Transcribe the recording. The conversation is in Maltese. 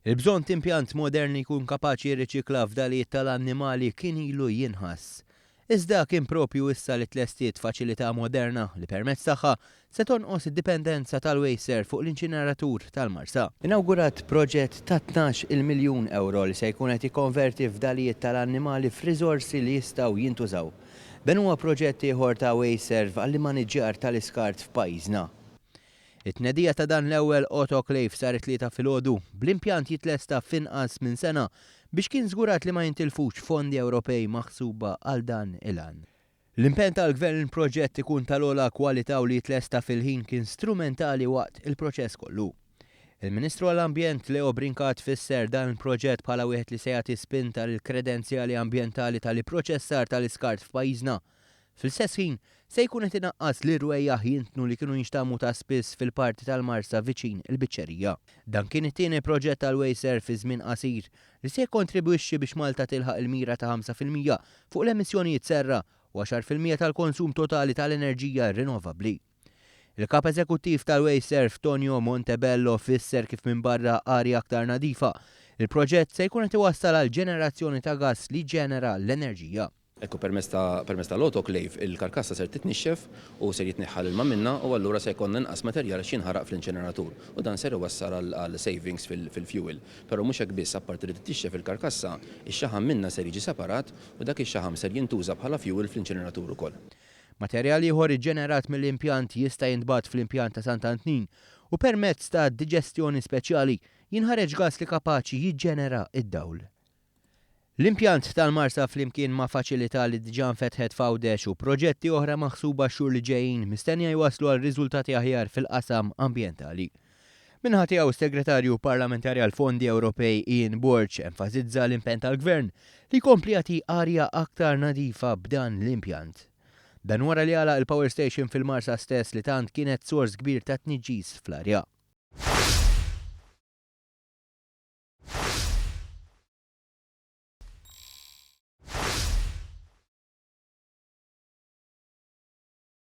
Il-bżonn impjant moderni jkun kapaċi jirriċikla f'dalijiet tal-annimali kien ilu jinħass. Iżda kien propju issa li tlestiet faċilità moderna li permezz tagħha se tonqos id-dipendenza tal-wejser fuq l-inċineratur tal-Marsa. Inawgurat proġett ta' 12 miljun euro li se jkun qed jikkonverti f'dalijiet tal-annimali f'riżorsi li jistgħu jintużaw. Dan huwa proġett ieħor ta' wejser għall-maniġġar tal-iskart f'pajjiżna. It-tnedija ta' dan l-ewwel autoclave saret tlieta filgħodu bl-impjant jitlesta f'inqas minn sena biex kien żgurat li ma jintilfux fondi Ewropej maħsuba għal dan il-għan. L-impenn tal-gvern il-proġett ikun tal-ogħla kwalità u li jitlesta fil-ħin kien strumentali waqt il-proċess kollu. Il-Ministru għall-Ambjent Leo Brincat fisser dan il-proġett bħala wieħed li se jagħti spinta lill kredenzjali ambjentali tal-proċessar tal-iskart f'pajjiżna. Fil-stess ħin, se jkun qed inaqqas li rwejjaħ jintnu li kienu jinxtammu ta' spiss fil-parti tal-Marsa viċin il-biċċerija. Dan kien it-tieni proġett tal-wejser fi żmien qasir li se jikkontribwixxi biex Malta tilħaq il-mira ta' 5% fuq l-emissjonijiet serra u 10% tal-konsum totali tal-enerġija rinnovabbli. Il-kap eżekuttiv tal-wejser Tonio Montebello fisser kif minn barra arja aktar nadifa. Il-proġett se jkun qed iwassal għal ġenerazzjoni ta' gass li ġenera l-enerġija. Ekku permezz tal-autoclave il-karkassa ser titnixxef u ser jitneħħal ilma minnha u allura se jkollna inqas materjal x'inħaraq fl-inċeneratur u dan ser iwassal għal savings fil-fuel. Però mhux hekk biss apparti li titixxef il-karkassa, ix-xaħam minnha ser jiġi separat u dak ix-xaħam ser jintuża bħala fuel fl-inċeneratur ukoll. Materjal ieħor iġġenerat mill-impjant jista' jinbagħat fl-impjant ta' Sant'Antnin u permezz ta' diġestjoni speċjali jinħareġ gass li kapaċi jiġġenera id-dawl. L-impjant tal-Marsa flimkien ma' faċilità li diġà nfetħet f'Għawdex u proġetti oħra maħsuba xhur li ġejjin mistennija jwasslu għal riżultati aħjar fil-qasam ambjentali. Minħa tiegħu Segretarju Parlamentari għal Fondi Ewropej Ian Borch enfasizza l-impenn tal-Gvern li jkompli jagħti arja aktar nadifa b'dan l-impjant. Dan wara li għala il-Power Station fil-Marsa stess li tant kienet sors kbir ta' tniġġis fl-arja.